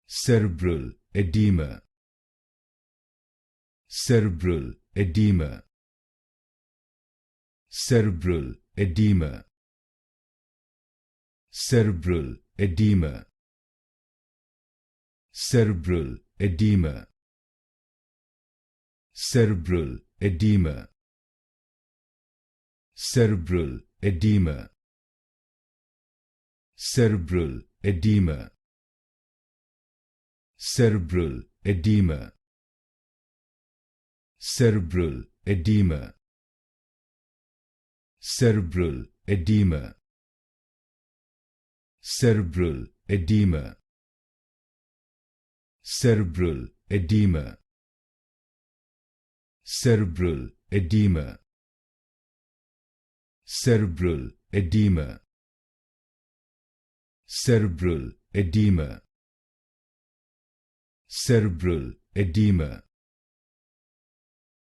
Cerebral edema. Cerebral edema. Cerebral edema. Cerebral edema. Cerebral edema. Cerebral edema. Cerebral edema. Cerebral edema. Cerebral edema. Cerebral edema. Cerebral edema. Cerebral edema. Cerebral edema. Cerebral edema. Cerebral edema. Cerebral edema. Cerebral edema.